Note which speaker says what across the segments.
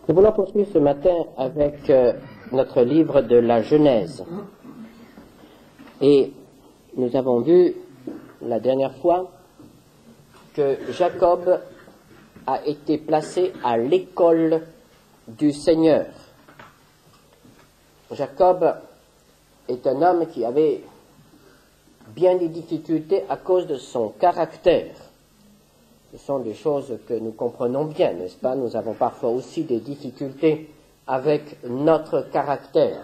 Speaker 1: Nous voulons poursuivre ce matin avec notre livre de la Genèse. Et nous avons vu la dernière fois que Jacob a été placé à l'école du Seigneur. Jacob est un homme qui avait bien des difficultés à cause de son caractère. Ce sont des choses que nous comprenons bien, n'est-ce pas? Nous avons parfois aussi des difficultés avec notre caractère.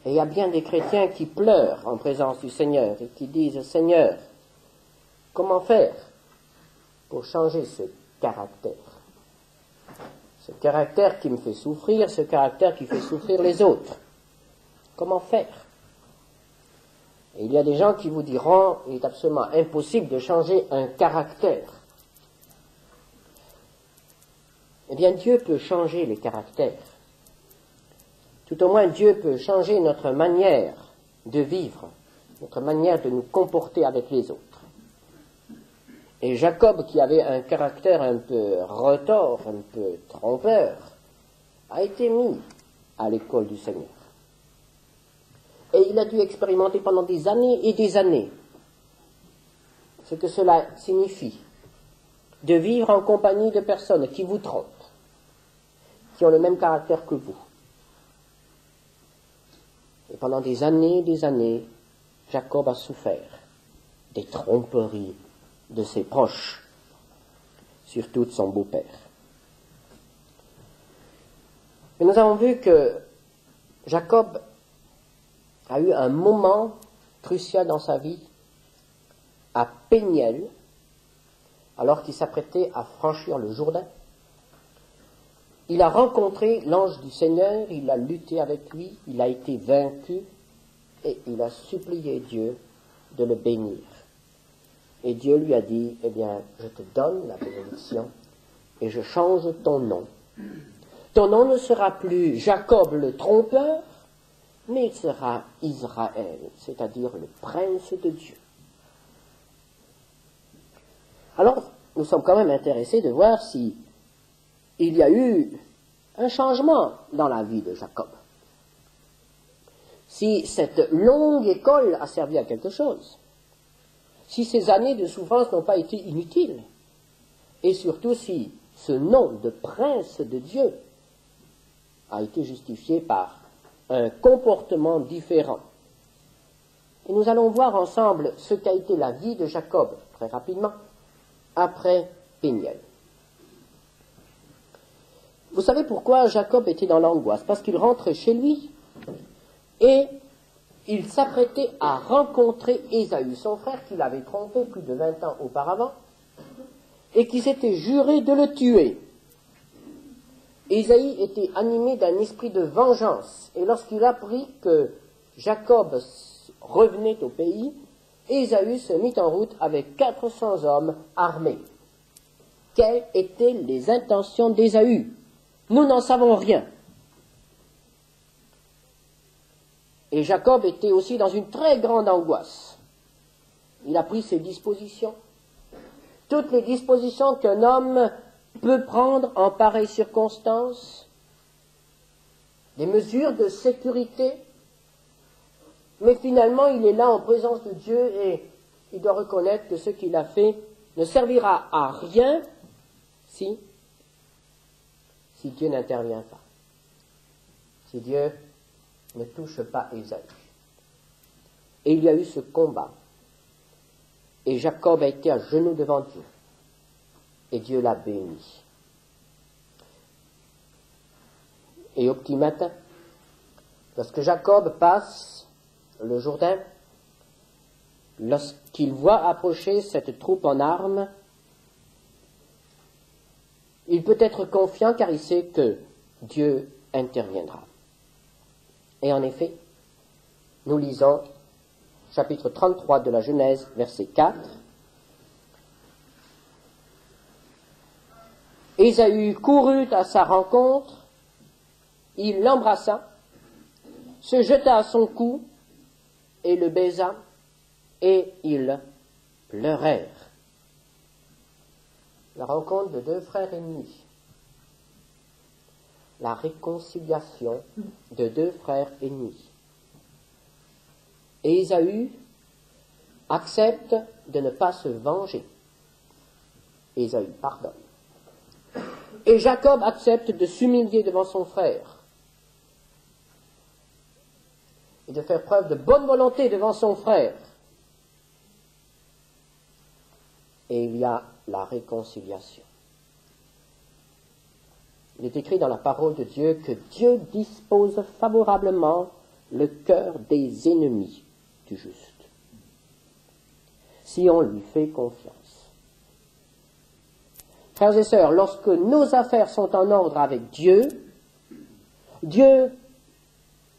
Speaker 1: Et il y a bien des chrétiens qui pleurent en présence du Seigneur et qui disent « Seigneur, comment faire pour changer ce caractère? Ce caractère qui me fait souffrir, ce caractère qui fait souffrir les autres. Comment faire ?» Et il y a des gens qui vous diront « Il est absolument impossible de changer un caractère. » Eh bien, Dieu peut changer les caractères. Tout au moins, Dieu peut changer notre manière de vivre, notre manière de nous comporter avec les autres. Et Jacob, qui avait un caractère un peu retors, un peu trompeur, a été mis à l'école du Seigneur. Et il a dû expérimenter pendant des années et des années ce que cela signifie de vivre en compagnie de personnes qui vous trompent, qui ont le même caractère que vous. Et pendant des années, Jacob a souffert des tromperies de ses proches, surtout de son beau-père. Et nous avons vu que Jacob a eu un moment crucial dans sa vie à Péniel, alors qu'il s'apprêtait à franchir le Jourdain. Il a rencontré l'ange du Seigneur, il a lutté avec lui, il a été vaincu et il a supplié Dieu de le bénir. Et Dieu lui a dit, eh bien, je te donne la bénédiction et je change ton nom. Ton nom ne sera plus Jacob le trompeur, mais il sera Israël, c'est-à-dire le prince de Dieu. Alors, nous sommes quand même intéressés de voir si il y a eu un changement dans la vie de Jacob. Si cette longue école a servi à quelque chose, si ces années de souffrance n'ont pas été inutiles, et surtout si ce nom de prince de Dieu a été justifié par un comportement différent. Et nous allons voir ensemble ce qu'a été la vie de Jacob, très rapidement, après Péniel. Vous savez pourquoi Jacob était dans l'angoisse? Parce qu'il rentrait chez lui et il s'apprêtait à rencontrer Ésaü, son frère qu'il avait trompé plus de 20 ans auparavant et qui s'était juré de le tuer. Ésaü était animé d'un esprit de vengeance et lorsqu'il apprit que Jacob revenait au pays, Ésaü se mit en route avec 400 hommes armés. Quelles étaient les intentions d'Ésaü? Nous n'en savons rien. Et Jacob était aussi dans une très grande angoisse. Il a pris ses dispositions. Toutes les dispositions qu'un homme peut prendre en pareille circonstance. Des mesures de sécurité. Mais finalement, il est là en présence de Dieu et il doit reconnaître que ce qu'il a fait ne servira à rien si Dieu n'intervient pas. Si Dieu ne touche pas Ésaü. Et il y a eu ce combat. Et Jacob a été à genoux devant Dieu. Et Dieu l'a béni. Et au petit matin, lorsque Jacob passe le Jourdain, lorsqu'il voit approcher cette troupe en armes, il peut être confiant car il sait que Dieu interviendra. Et en effet, nous lisons chapitre 33 de la Genèse, verset 4. Ésaü courut à sa rencontre, il l'embrassa, se jeta à son cou et le baisa, et ils pleurèrent. La rencontre de deux frères ennemis. la réconciliation de deux frères ennemis. Et Ésaü accepte de ne pas se venger. Ésaü pardonne. Et Jacob accepte de s'humilier devant son frère et de faire preuve de bonne volonté devant son frère. Et il y a la réconciliation. Il est écrit dans la parole de Dieu que Dieu dispose favorablement le cœur des ennemis du juste, si on lui fait confiance. Frères et sœurs, lorsque nos affaires sont en ordre avec Dieu, Dieu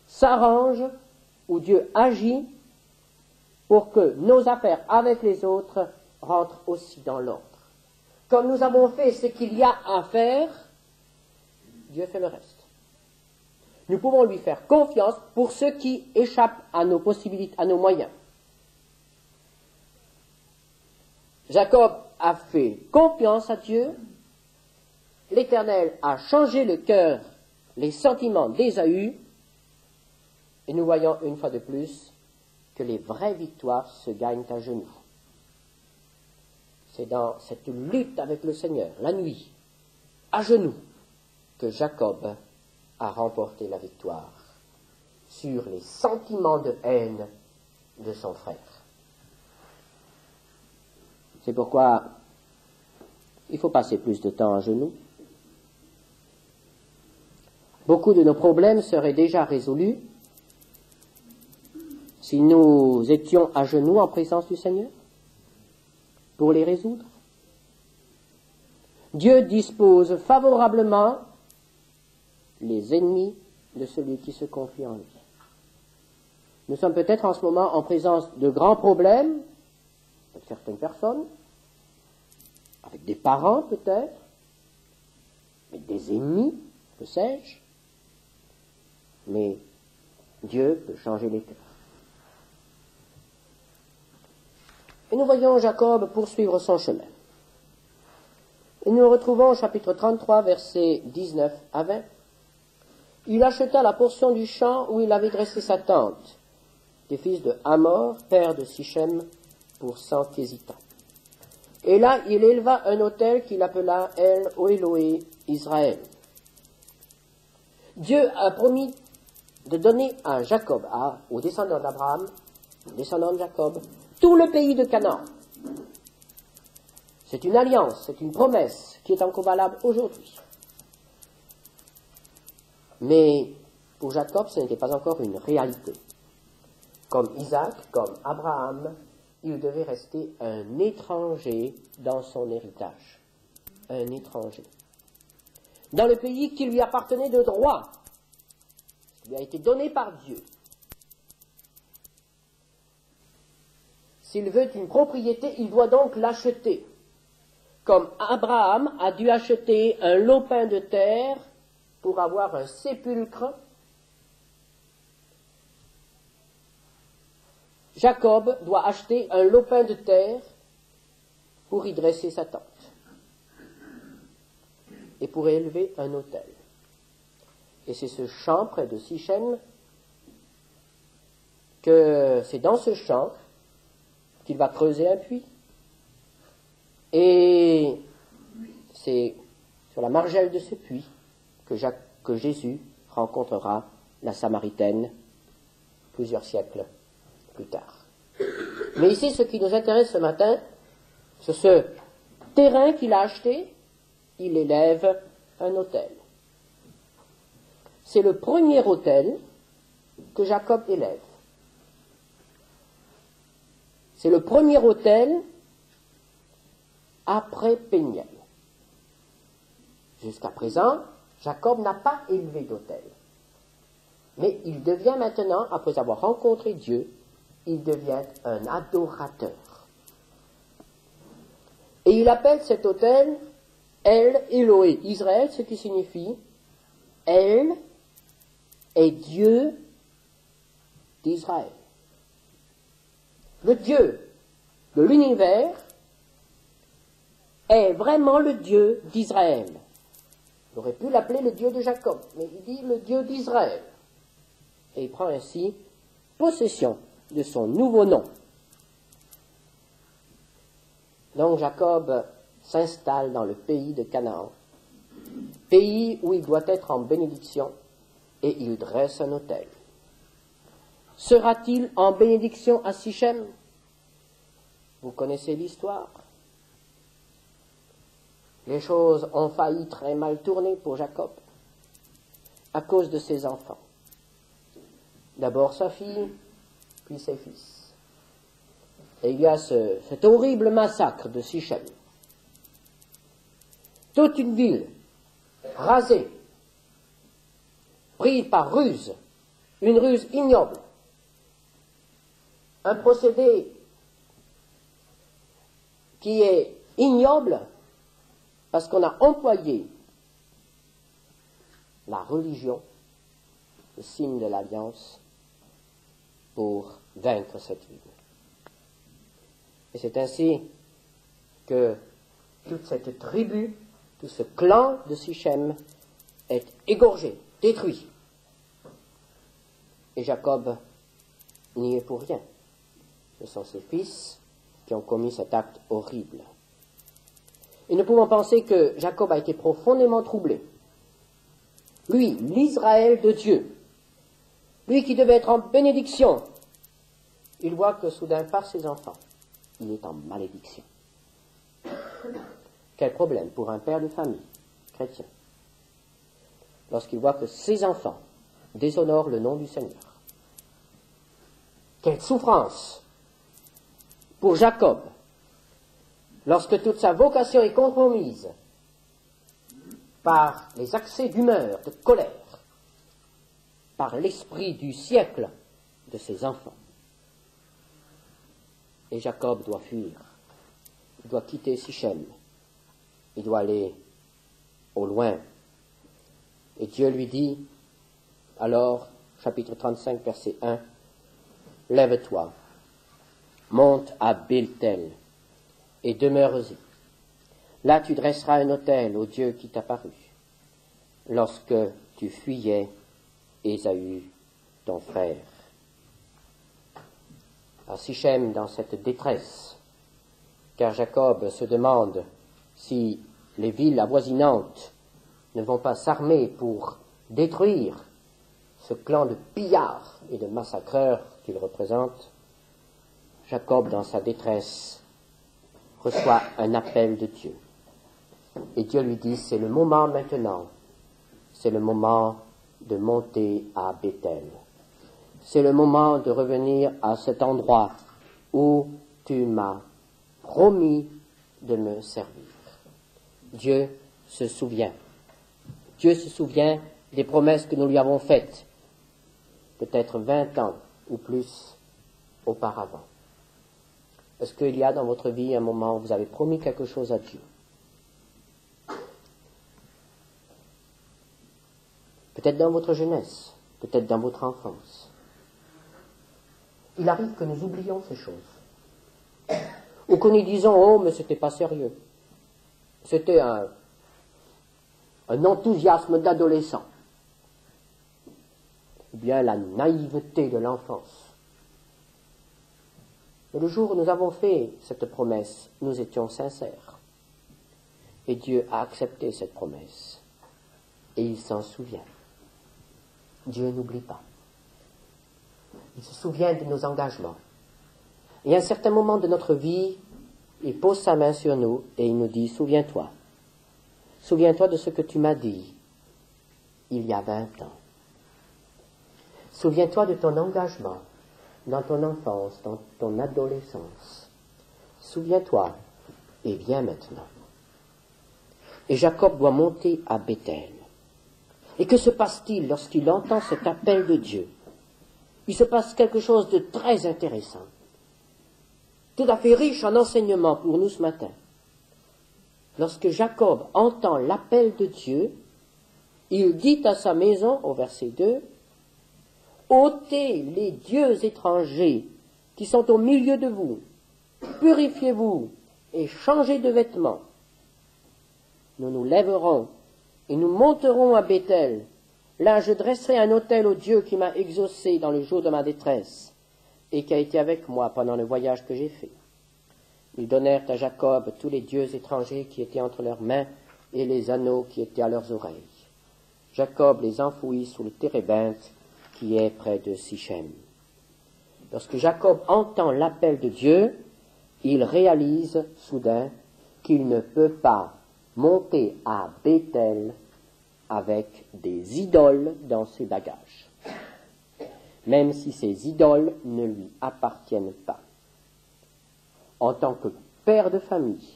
Speaker 1: s'arrange ou Dieu agit pour que nos affaires avec les autres rentrent aussi dans l'ordre. Comme nous avons fait ce qu'il y a à faire, Dieu fait le reste. Nous pouvons lui faire confiance pour ce qui échappe à nos possibilités, à nos moyens. Jacob a fait confiance à Dieu. L'Éternel a changé le cœur, les sentiments d'Ésaü. Et nous voyons une fois de plus que les vraies victoires se gagnent à genoux. C'est dans cette lutte avec le Seigneur, la nuit, à genoux, que Jacob a remporté la victoire sur les sentiments de haine de son frère. C'est pourquoi il faut passer plus de temps à genoux. Beaucoup de nos problèmes seraient déjà résolus si nous étions à genoux en présence du Seigneur pour les résoudre. Dieu dispose favorablement les ennemis de celui qui se confie en lui. Nous sommes peut-être en ce moment en présence de grands problèmes avec certaines personnes, avec des parents peut-être, avec des ennemis, que sais-je, mais Dieu peut changer les cœurs. Et nous voyons Jacob poursuivre son chemin. Et nous le retrouvons au chapitre 33, versets 19 à 20. Il acheta la portion du champ où il avait dressé sa tente, des fils de Hamor, père de Sichem, pour 100 Kézitans. Et là, il éleva un autel qu'il appela El Eloé Israël. Dieu a promis de donner à Jacob, aux descendants d'Abraham, aux descendants de Jacob, tout le pays de Canaan. C'est une alliance, c'est une promesse qui est encore valable aujourd'hui. Mais pour Jacob, ce n'était pas encore une réalité. Comme Isaac, comme Abraham, il devait rester un étranger dans son héritage. Un étranger. Dans le pays qui lui appartenait de droit, qui lui a été donné par Dieu. S'il veut une propriété, il doit donc l'acheter. Comme Abraham a dû acheter un lopin de terre pour avoir un sépulcre, Jacob doit acheter un lopin de terre pour y dresser sa tente et pour élever un autel. Et c'est ce champ près de Sichem que c'est dans ce champ qu'il va creuser un puits. Et c'est sur la margelle de ce puits que Jésus rencontrera la Samaritaine plusieurs siècles plus tard. Mais ici, ce qui nous intéresse ce matin, c'est ce terrain qu'il a acheté, il élève un autel. C'est le premier autel que Jacob élève. C'est le premier autel après Péniel. Jusqu'à présent, Jacob n'a pas élevé d'autel. Mais il devient maintenant, après avoir rencontré Dieu, il devient un adorateur. Et il appelle cet autel El Eloé Israël, ce qui signifie El est Dieu d'Israël. Le Dieu de l'univers est vraiment le Dieu d'Israël. Il aurait pu l'appeler le Dieu de Jacob, mais il dit le Dieu d'Israël. Et il prend ainsi possession de son nouveau nom. Donc Jacob s'installe dans le pays de Canaan, pays où il doit être en bénédiction, et il dresse un autel. Sera-t-il en bénédiction à Sichem? Vous connaissez l'histoire. Les choses ont failli très mal tourner pour Jacob à cause de ses enfants. D'abord sa fille, puis ses fils. Et il y a cet horrible massacre de Sichem. Toute une ville rasée, prise par ruse, une ruse ignoble, un procédé qui est ignoble parce qu'on a employé la religion, le signe de l'alliance, pour vaincre cette ville. Et c'est ainsi que toute cette tribu, tout ce clan de Sichem est égorgé, détruit. Et Jacob n'y est pour rien. Ce sont ses fils qui ont commis cet acte horrible. Et nous pouvons penser que Jacob a été profondément troublé. Lui, l'Israël de Dieu, lui qui devait être en bénédiction, il voit que soudain, par ses enfants, il est en malédiction. Quel problème pour un père de famille chrétien, lorsqu'il voit que ses enfants déshonorent le nom du Seigneur. Quelle souffrance pour Jacob, lorsque toute sa vocation est compromise par les accès d'humeur, de colère, par l'esprit du siècle de ses enfants. Et Jacob doit fuir, il doit quitter Sichem, il doit aller au loin. Et Dieu lui dit, alors, chapitre 35, verset 1, « Lève-toi, monte à Béthel, et demeure-y. Là tu dresseras un autel au Dieu qui t'apparut, lorsque tu fuyais Ésaü, ton frère. » À Sichem, dans cette détresse, car Jacob se demande si les villes avoisinantes ne vont pas s'armer pour détruire ce clan de pillards et de massacreurs qu'il représente, Jacob, dans sa détresse, reçoit un appel de Dieu. Et Dieu lui dit, c'est le moment maintenant, c'est le moment de monter à Béthel. C'est le moment de revenir à cet endroit où tu m'as promis de me servir. Dieu se souvient. Dieu se souvient des promesses que nous lui avons faites, peut-être 20 ans ou plus auparavant. Est-ce qu'il y a dans votre vie un moment où vous avez promis quelque chose à Dieu? Peut-être dans votre jeunesse, peut-être dans votre enfance. Il arrive que nous oublions ces choses. Ou que nous disons, oh, mais c'était pas sérieux. C'était un enthousiasme d'adolescent. Ou bien la naïveté de l'enfance. Mais le jour où nous avons fait cette promesse, nous étions sincères. Et Dieu a accepté cette promesse. Et il s'en souvient. Dieu n'oublie pas. Il se souvient de nos engagements. Et à un certain moment de notre vie, il pose sa main sur nous et il nous dit, souviens-toi. Souviens-toi de ce que tu m'as dit il y a 20 ans. Souviens-toi de ton engagement dans ton enfance, dans ton adolescence. Souviens-toi et viens maintenant. Et Jacob doit monter à Béthel. Et que se passe-t-il lorsqu'il entend cet appel de Dieu? Il se passe quelque chose de très intéressant, tout à fait riche en enseignements pour nous ce matin. Lorsque Jacob entend l'appel de Dieu, il dit à sa maison, au verset 2, « ôtez les dieux étrangers qui sont au milieu de vous, purifiez-vous et changez de vêtements. Nous nous lèverons et nous monterons à Béthel. Là, je dresserai un autel au Dieu qui m'a exaucé dans le jour de ma détresse et qui a été avec moi pendant le voyage que j'ai fait. Ils donnèrent à Jacob tous les dieux étrangers qui étaient entre leurs mains et les anneaux qui étaient à leurs oreilles. Jacob les enfouit sous le térébinthe qui est près de Sichem. Lorsque Jacob entend l'appel de Dieu, il réalise soudain qu'il ne peut pas monter à Béthel avec des idoles dans ses bagages, même si ces idoles ne lui appartiennent pas. En tant que père de famille,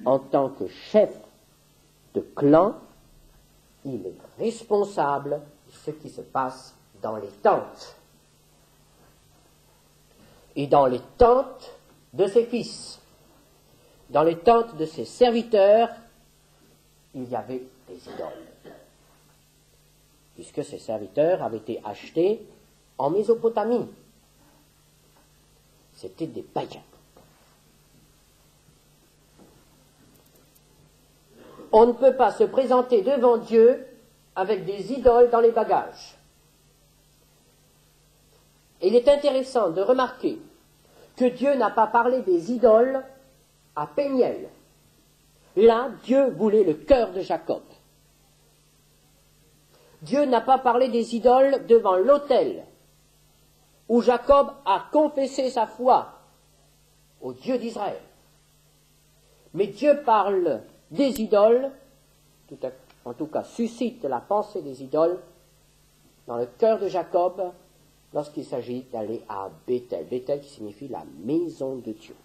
Speaker 1: en tant que chef de clan, il est responsable de ce qui se passe dans les tentes. Et dans les tentes de ses fils, dans les tentes de ses serviteurs, il y avait des idoles. Puisque ces serviteurs avaient été achetés en Mésopotamie. C'étaient des païens. On ne peut pas se présenter devant Dieu avec des idoles dans les bagages. Et il est intéressant de remarquer que Dieu n'a pas parlé des idoles à Péniel. Là, Dieu voulait le cœur de Jacob. Dieu n'a pas parlé des idoles devant l'autel, où Jacob a confessé sa foi au Dieu d'Israël. Mais Dieu parle des idoles, en tout cas suscite la pensée des idoles dans le cœur de Jacob lorsqu'il s'agit d'aller à Béthel. Béthel qui signifie la maison de Dieu.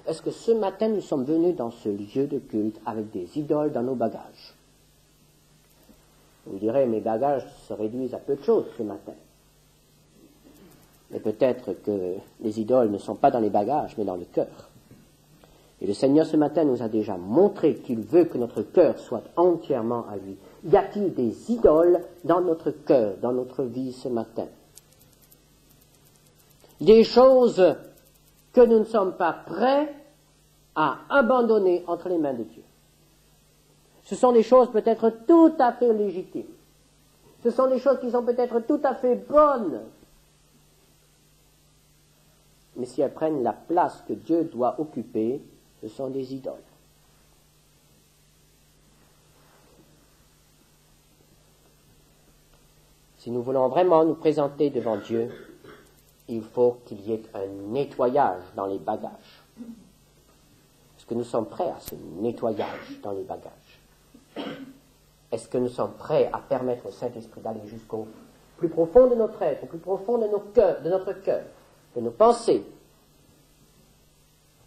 Speaker 1: Est-ce que ce matin nous sommes venus dans ce lieu de culte avec des idoles dans nos bagages? Vous direz, mes bagages se réduisent à peu de choses ce matin. Mais peut-être que les idoles ne sont pas dans les bagages, mais dans le cœur. Et le Seigneur ce matin nous a déjà montré qu'il veut que notre cœur soit entièrement à lui. Y a-t-il des idoles dans notre cœur, dans notre vie ce matin? Des choses que nous ne sommes pas prêts à abandonner entre les mains de Dieu. Ce sont des choses peut-être tout à fait légitimes. Ce sont des choses qui sont peut-être tout à fait bonnes. Mais si elles prennent la place que Dieu doit occuper, ce sont des idoles. Si nous voulons vraiment nous présenter devant Dieu, il faut qu'il y ait un nettoyage dans les bagages. Est-ce que nous sommes prêts à ce nettoyage dans les bagages? Est-ce que nous sommes prêts à permettre au Saint-Esprit d'aller jusqu'au plus profond de notre être, au plus profond de notre cœur, de nos pensées,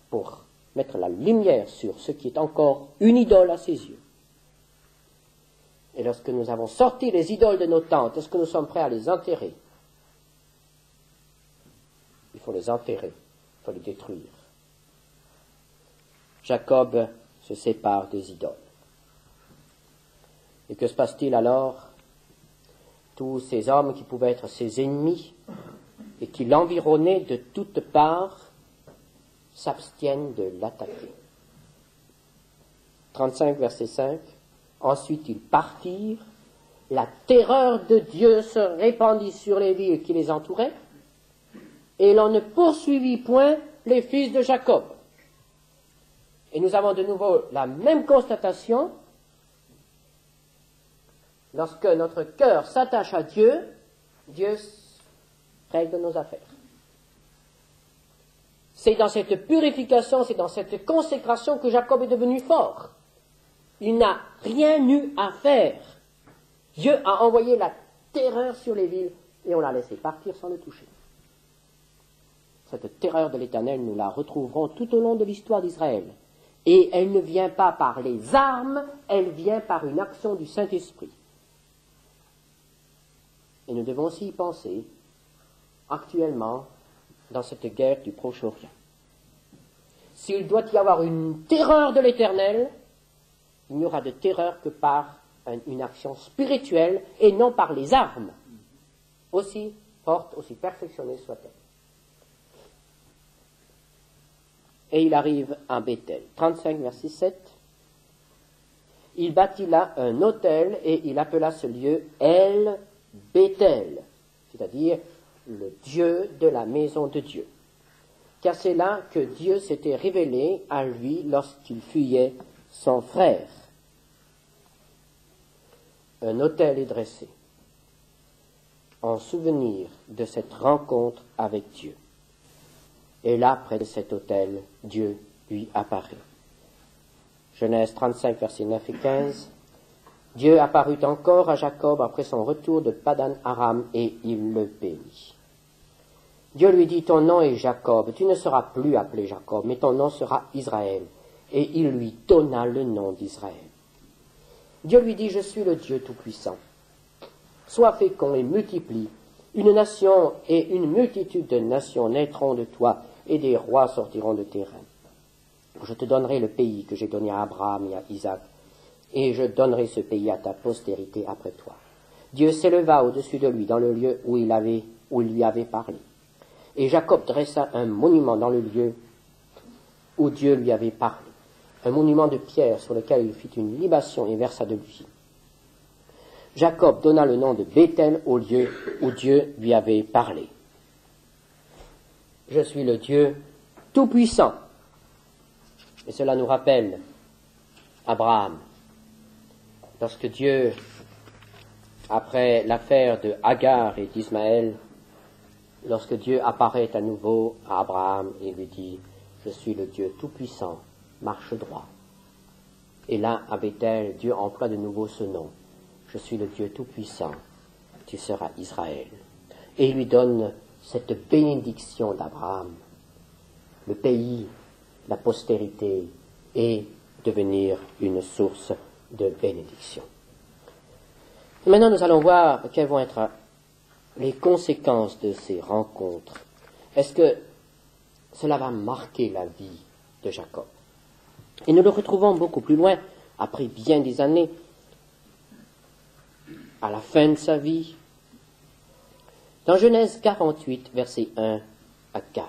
Speaker 1: pour mettre la lumière sur ce qui est encore une idole à ses yeux? Et lorsque nous avons sorti les idoles de nos tentes, est-ce que nous sommes prêts à les enterrer? Il faut les enterrer, il faut les détruire. Jacob se sépare des idoles. Et que se passe-t-il alors? Tous ces hommes qui pouvaient être ses ennemis et qui l'environnaient de toutes parts s'abstiennent de l'attaquer. 35, verset 5. Ensuite ils partirent, la terreur de Dieu se répandit sur les villes qui les entouraient, et l'on ne poursuivit point les fils de Jacob. Et nous avons de nouveau la même constatation. Lorsque notre cœur s'attache à Dieu, Dieu règle nos affaires. C'est dans cette purification, c'est dans cette consécration que Jacob est devenu fort. Il n'a rien eu à faire. Dieu a envoyé la terreur sur les villes et on l'a laissé partir sans le toucher. Cette terreur de l'Éternel, nous la retrouverons tout au long de l'histoire d'Israël. Et elle ne vient pas par les armes, elle vient par une action du Saint-Esprit. Et nous devons aussi y penser actuellement dans cette guerre du Proche-Orient. S'il doit y avoir une terreur de l'Éternel, il n'y aura de terreur que par une action spirituelle et non par les armes, aussi fortes, aussi perfectionnées soient-elles. Et il arrive à Béthel. 35, verset 7. il bâtit là un autel et il appela ce lieu El Béthel, c'est-à-dire le Dieu de la maison de Dieu. Car c'est là que Dieu s'était révélé à lui lorsqu'il fuyait son frère. Un autel est dressé en souvenir de cette rencontre avec Dieu. Et là, près de cet autel, Dieu lui apparaît. Genèse 35, versets 9 et 15. Dieu apparut encore à Jacob après son retour de Padan Aram et il le bénit. Dieu lui dit, ton nom est Jacob, tu ne seras plus appelé Jacob, mais ton nom sera Israël. Et il lui donna le nom d'Israël. Dieu lui dit, je suis le Dieu Tout-Puissant. Sois fécond et multiplie. Une nation et une multitude de nations naîtront de toi, et des rois sortiront de tes reins. Je te donnerai le pays que j'ai donné à Abraham et à Isaac, et je donnerai ce pays à ta postérité après toi. Dieu s'éleva au-dessus de lui dans le lieu où il lui avait parlé. Et Jacob dressa un monument dans le lieu où Dieu lui avait parlé, un monument de pierre sur lequel il fit une libation et versa de l'huile. Jacob donna le nom de Béthel au lieu où Dieu lui avait parlé. Je suis le Dieu Tout-Puissant. Et cela nous rappelle Abraham. Lorsque Dieu, après l'affaire de Agar et d'Ismaël, lorsque Dieu apparaît à nouveau à Abraham et lui dit, je suis le Dieu Tout-Puissant, marche droit. Et là, à Béthel, Dieu emploie de nouveau ce nom. Je suis le Dieu Tout-Puissant, tu seras Israël. Et il lui donne cette bénédiction d'Abraham, le pays, la postérité, et devenir une source de bénédiction. Et maintenant, nous allons voir quelles vont être les conséquences de ces rencontres. Est-ce que cela va marquer la vie de Jacob? Et nous le retrouvons beaucoup plus loin, après bien des années, à la fin de sa vie, dans Genèse 48, versets 1 à 4.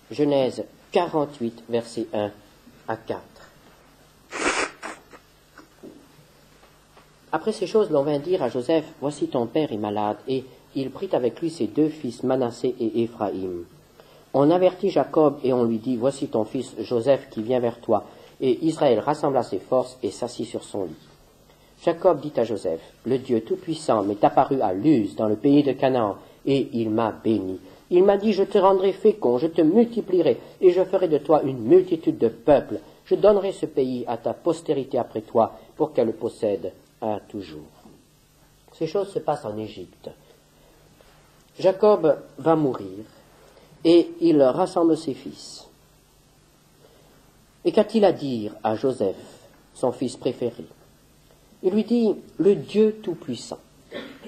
Speaker 1: Genèse 48, versets 1 à 4. Après ces choses, l'on vint dire à Joseph, voici ton père est malade, et il prit avec lui ses deux fils, Manassé et Éphraïm. On avertit Jacob et on lui dit, voici ton fils Joseph qui vient vers toi. Et Israël rassembla ses forces et s'assit sur son lit. Jacob dit à Joseph, le Dieu Tout-Puissant m'est apparu à Luz, dans le pays de Canaan, et il m'a béni. Il m'a dit, je te rendrai fécond, je te multiplierai, et je ferai de toi une multitude de peuples. Je donnerai ce pays à ta postérité après toi, pour qu'elle le possède à toujours. Ces choses se passent en Égypte. Jacob va mourir, et il rassemble ses fils. Et qu'a-t-il à dire à Joseph, son fils préféré? Il lui dit, le Dieu Tout-Puissant.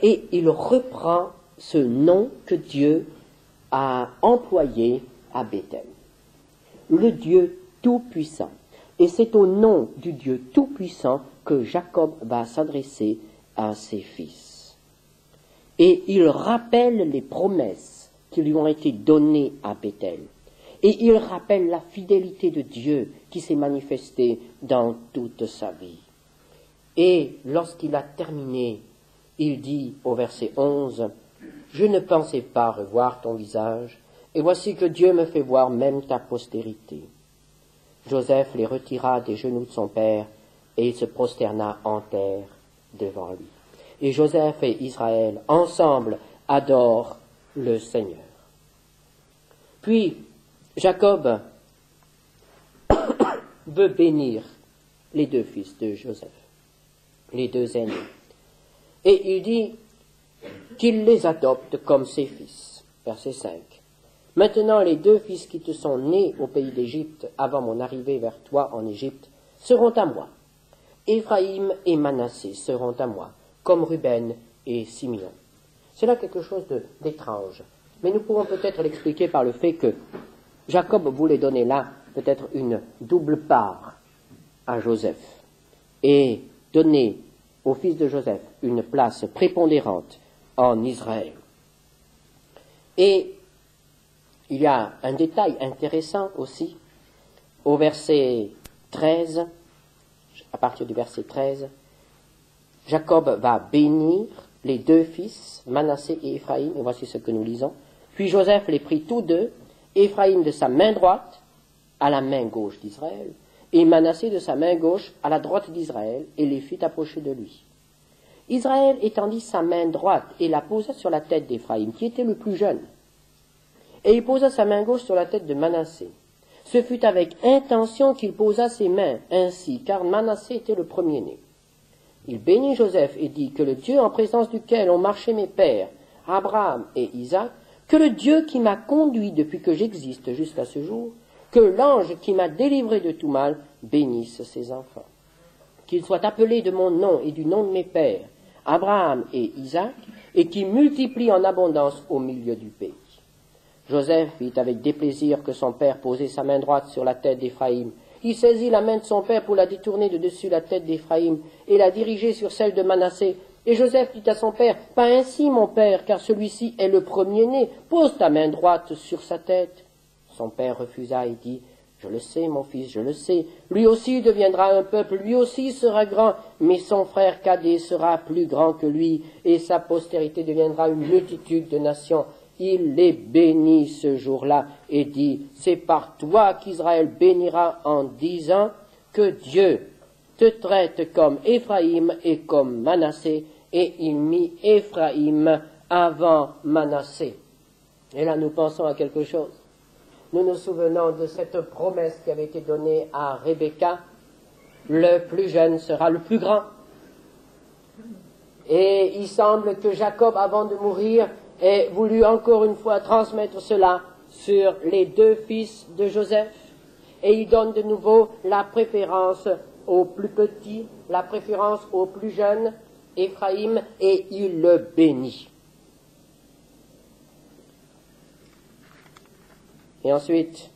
Speaker 1: Et il reprend ce nom que Dieu a employé à Béthel. Le Dieu Tout-Puissant. Et c'est au nom du Dieu Tout-Puissant que Jacob va s'adresser à ses fils. Et il rappelle les promesses qui lui ont été données à Béthel. Et il rappelle la fidélité de Dieu qui s'est manifestée dans toute sa vie. Et lorsqu'il a terminé, il dit au verset 11, « Je ne pensais pas revoir ton visage, et voici que Dieu me fait voir même ta postérité. » Joseph les retira des genoux de son père, et il se prosterna en terre devant lui. Et Joseph et Israël, ensemble, adorent le Seigneur. Puis, Jacob veut bénir les deux fils de Joseph, les deux aînés. Et il dit qu'il les adopte comme ses fils. Verset 5. Maintenant, les deux fils qui te sont nés au pays d'Égypte, avant mon arrivée vers toi en Égypte, seront à moi. Éphraïm et Manassé seront à moi, comme Ruben et Simeon. C'est là quelque chose d'étrange. Mais nous pourrons peut-être l'expliquer par le fait que Jacob voulait donner là peut-être une double part à Joseph et donner au fils de Joseph une place prépondérante en Israël. Et il y a un détail intéressant aussi au verset 13, à partir du verset 13, Jacob va bénir les deux fils, Manassé et Éphraïm, et voici ce que nous lisons. Puis Joseph les prit tous deux, Éphraïm de sa main droite à la main gauche d'Israël, et Manassé de sa main gauche à la droite d'Israël, et les fit approcher de lui. Israël étendit sa main droite et la posa sur la tête d'Éphraïm, qui était le plus jeune. Et il posa sa main gauche sur la tête de Manassé. Ce fut avec intention qu'il posa ses mains ainsi, car Manassé était le premier-né. Il bénit Joseph et dit que le Dieu en présence duquel ont marché mes pères, Abraham et Isaac, que le Dieu qui m'a conduit depuis que j'existe jusqu'à ce jour, que l'ange qui m'a délivré de tout mal bénisse ses enfants. Qu'il soit appelé de mon nom et du nom de mes pères, Abraham et Isaac, et qui multiplie en abondance au milieu du pays. Joseph vit avec déplaisir que son père posait sa main droite sur la tête d'Éphraïm. Il saisit la main de son père pour la détourner de dessus la tête d'Éphraïm et la diriger sur celle de Manassé. Et Joseph dit à son père, « Pas ainsi, mon père, car celui-ci est le premier-né. Pose ta main droite sur sa tête. » Son père refusa et dit, « Je le sais, mon fils, je le sais. Lui aussi deviendra un peuple, lui aussi sera grand, mais son frère cadet sera plus grand que lui, et sa postérité deviendra une multitude de nations. » Il les bénit ce jour-là et dit, « C'est par toi qu'Israël bénira en disant que Dieu te traite comme Éphraïm et comme Manassé. » Et il mit Éphraïm avant Manassé. Et là, nous pensons à quelque chose. Nous nous souvenons de cette promesse qui avait été donnée à Rebecca. Le plus jeune sera le plus grand. Et il semble que Jacob, avant de mourir, ait voulu encore une fois transmettre cela sur les deux fils de Joseph. Et il donne de nouveau la préférence au plus petit, la préférence au plus jeune, Éphraïm, et il le bénit. Et ensuite,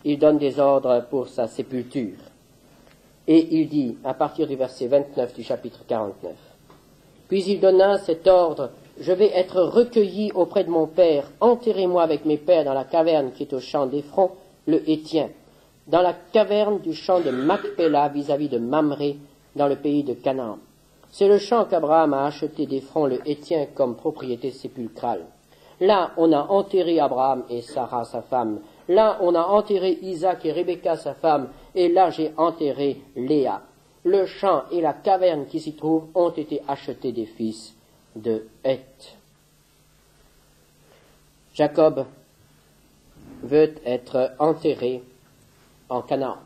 Speaker 1: il donne des ordres pour sa sépulture. Et il dit, à partir du verset 29 du chapitre 49, « Puis il donna cet ordre, « Je vais être recueilli auprès de mon père, enterrez-moi avec mes pères dans la caverne qui est au champ d'Éphron, le Hétien, dans la caverne du champ de Macpéla vis-à-vis de Mamré, dans le pays de Canaan. C'est le champ qu'Abraham a acheté d'Éphron le Hétien comme propriété sépulcrale. Là, on a enterré Abraham et Sarah, sa femme. Là, on a enterré Isaac et Rebecca, sa femme. Et là, j'ai enterré Léa. Le champ et la caverne qui s'y trouvent ont été achetés des fils de Heth. » Jacob veut être enterré en Canaan.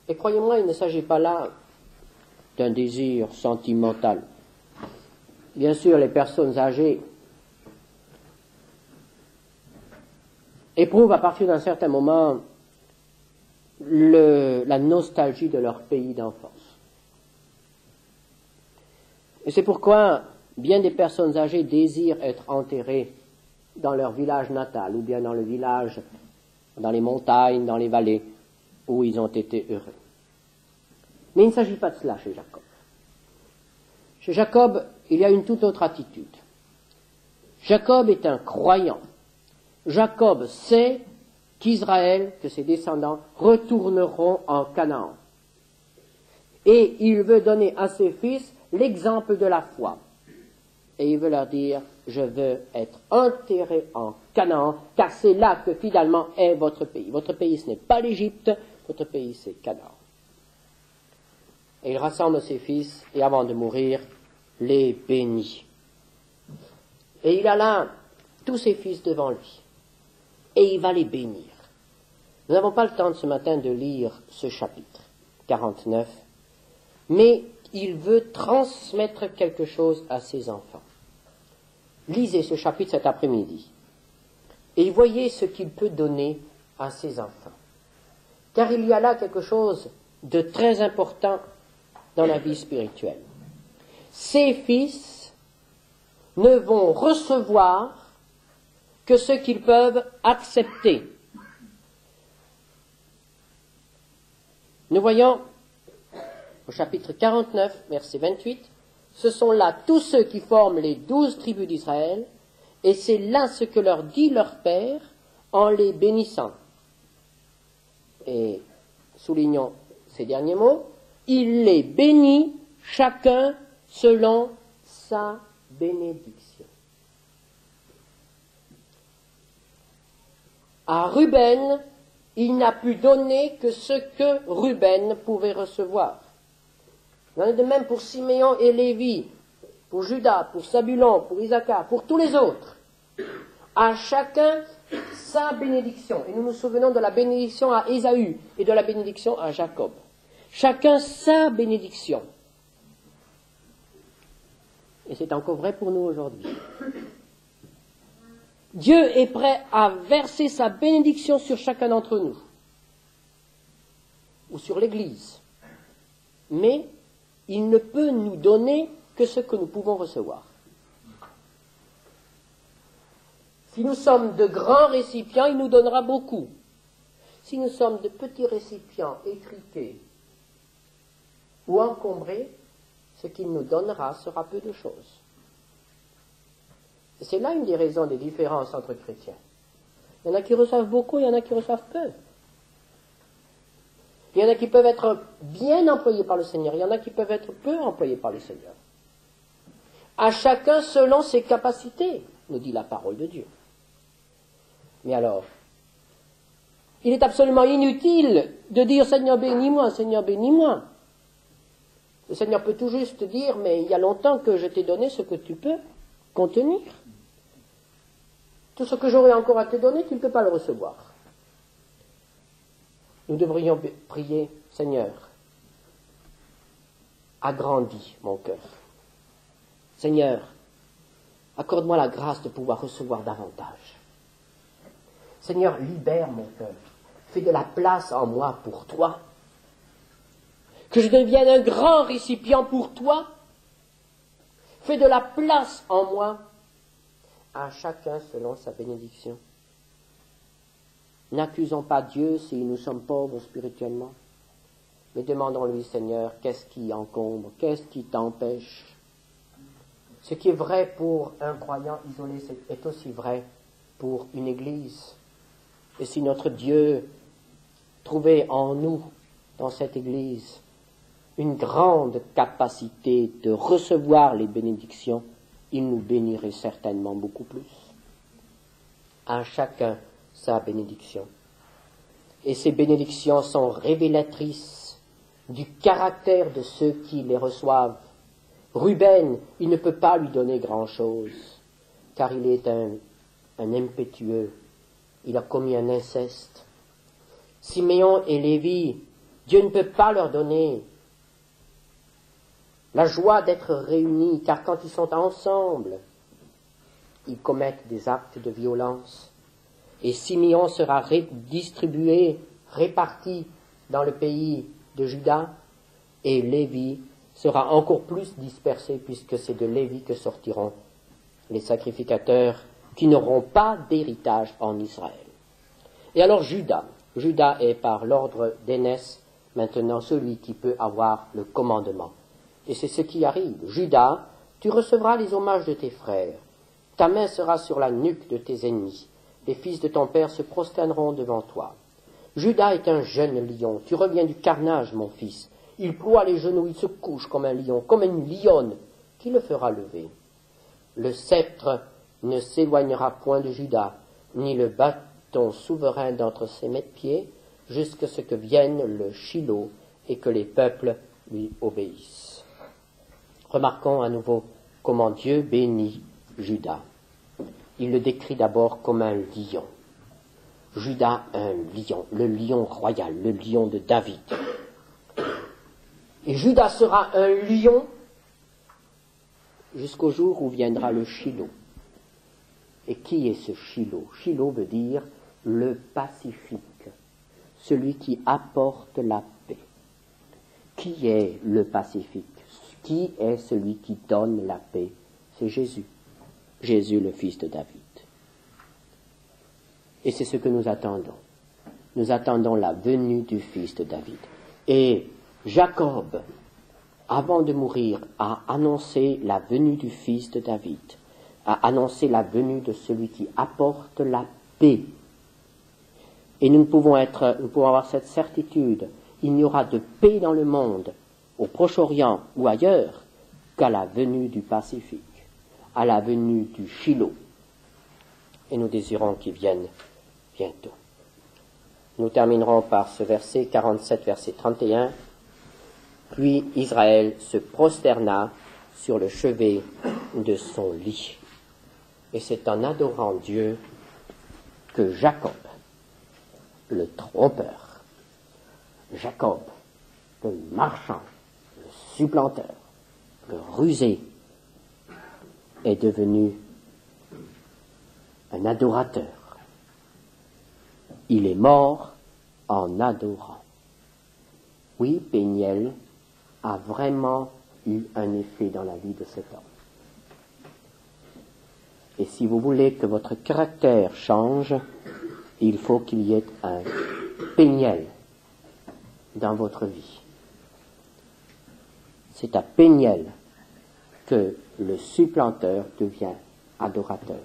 Speaker 1: Et croyez-moi, il ne s'agit pas là d'un désir sentimental. Bien sûr, les personnes âgées éprouvent à partir d'un certain moment la nostalgie de leur pays d'enfance. Et c'est pourquoi bien des personnes âgées désirent être enterrées dans leur village natal, ou bien dans le village, dans les montagnes, dans les vallées, où ils ont été heureux. Mais il ne s'agit pas de cela chez Jacob. Chez Jacob, il y a une toute autre attitude. Jacob est un croyant. Jacob sait qu'Israël, que ses descendants, retourneront en Canaan. Et il veut donner à ses fils l'exemple de la foi. Et il veut leur dire, je veux être enterré en Canaan, car c'est là que finalement est votre pays. Votre pays, ce n'est pas l'Égypte, votre pays, c'est Canaan. Et il rassemble ses fils, et avant de mourir, les bénit. Et il a là tous ses fils devant lui. Et il va les bénir. Nous n'avons pas le temps de ce matin de lire ce chapitre 49, mais il veut transmettre quelque chose à ses enfants. Lisez ce chapitre cet après-midi et voyez ce qu'il peut donner à ses enfants. Car il y a là quelque chose de très important dans la vie spirituelle. Ses fils ne vont recevoir que ce qu'ils peuvent accepter. Nous voyons au chapitre 49, verset 28, ce sont là tous ceux qui forment les 12 tribus d'Israël, et c'est là ce que leur dit leur père en les bénissant. Et soulignons ces derniers mots, il les bénit chacun selon sa bénédiction. À Ruben, il n'a pu donner que ce que Ruben pouvait recevoir. Il en est de même pour Siméon et Lévi, pour Judas, pour Zabulon, pour Issachar, pour tous les autres. À chacun sa bénédiction. Et nous nous souvenons de la bénédiction à Ésaü et de la bénédiction à Jacob. Chacun sa bénédiction. Et c'est encore vrai pour nous aujourd'hui. Dieu est prêt à verser sa bénédiction sur chacun d'entre nous, ou sur l'Église. Mais il ne peut nous donner que ce que nous pouvons recevoir. Si nous sommes de grands récipients, il nous donnera beaucoup. Si nous sommes de petits récipients étriqués ou encombrés, ce qu'il nous donnera sera peu de choses. Et c'est là une des raisons des différences entre chrétiens. Il y en a qui reçoivent beaucoup, il y en a qui reçoivent peu. Il y en a qui peuvent être bien employés par le Seigneur, il y en a qui peuvent être peu employés par le Seigneur. À chacun selon ses capacités, nous dit la parole de Dieu. Mais alors, il est absolument inutile de dire « Seigneur, bénis-moi, Seigneur, bénis-moi ». Le Seigneur peut tout juste dire « Mais il y a longtemps que je t'ai donné ce que tu peux contenir. Tout ce que j'aurai encore à te donner, tu ne peux pas le recevoir. » Nous devrions prier « Seigneur, agrandis mon cœur. Seigneur, accorde-moi la grâce de pouvoir recevoir davantage. Seigneur, libère mon cœur. Fais de la place en moi pour toi. Que je devienne un grand récipient pour toi. Fais de la place en moi. À chacun selon sa bénédiction. N'accusons pas Dieu si nous sommes pauvres spirituellement. Mais demandons-lui, Seigneur, qu'est-ce qui encombre? Qu'est-ce qui t'empêche? Ce qui est vrai pour un croyant isolé est aussi vrai pour une église. Et si notre Dieu trouvait en nous, dans cette église, une grande capacité de recevoir les bénédictions, il nous bénirait certainement beaucoup plus. À chacun sa bénédiction. Et ces bénédictions sont révélatrices du caractère de ceux qui les reçoivent. Ruben, il ne peut pas lui donner grand-chose, car il est un impétueux. Il a commis un inceste. Siméon et Lévi, Dieu ne peut pas leur donner la joie d'être réunis, car quand ils sont ensemble, ils commettent des actes de violence. Et Siméon sera redistribué, réparti dans le pays de Juda, et Lévi sera encore plus dispersé, puisque c'est de Lévi que sortiront les sacrificateurs qui n'auront pas d'héritage en Israël. Et alors Juda est par l'ordre d'aînesse maintenant celui qui peut avoir le commandement. Et c'est ce qui arrive. Juda, tu recevras les hommages de tes frères. Ta main sera sur la nuque de tes ennemis. Les fils de ton père se prosterneront devant toi. Juda est un jeune lion. Tu reviens du carnage, mon fils. Il ploie les genoux, il se couche comme un lion, comme une lionne. Qui le fera lever? Le sceptre ne s'éloignera point de Juda, ni le bâton souverain d'entre ses pieds, jusqu'à ce que vienne le Shiloh et que les peuples lui obéissent. Remarquons à nouveau comment Dieu bénit Juda. Il le décrit d'abord comme un lion. Juda, un lion, le lion royal, le lion de David. Et Juda sera un lion jusqu'au jour où viendra le Shiloh. Et qui est ce Shiloh? Shiloh veut dire le pacifique, celui qui apporte la paix. Qui est le pacifique? Qui est celui qui donne la paix? C'est Jésus. Jésus, le fils de David. Et c'est ce que nous attendons. Nous attendons la venue du fils de David. Et Jacob, avant de mourir, a annoncé la venue du fils de David, a annoncé la venue de celui qui apporte la paix. Et nous pouvons avoir cette certitude. il n'y aura de paix dans le monde, au Proche-Orient ou ailleurs, qu'à la venue du Pacifique, à la venue du Shiloh. Et nous désirons qu'il vienne bientôt. Nous terminerons par ce verset 47, verset 31. Puis Israël se prosterna sur le chevet de son lit. Et c'est en adorant Dieu que Jacob, le trompeur, Jacob, le marchand, le supplanteur, le rusé, est devenu un adorateur. Il est mort en adorant. Oui, Péniel a vraiment eu un effet dans la vie de cet homme. Et si vous voulez que votre caractère change, il faut qu'il y ait un Péniel dans votre vie. C'est à Péniel que le supplanteur devient adorateur.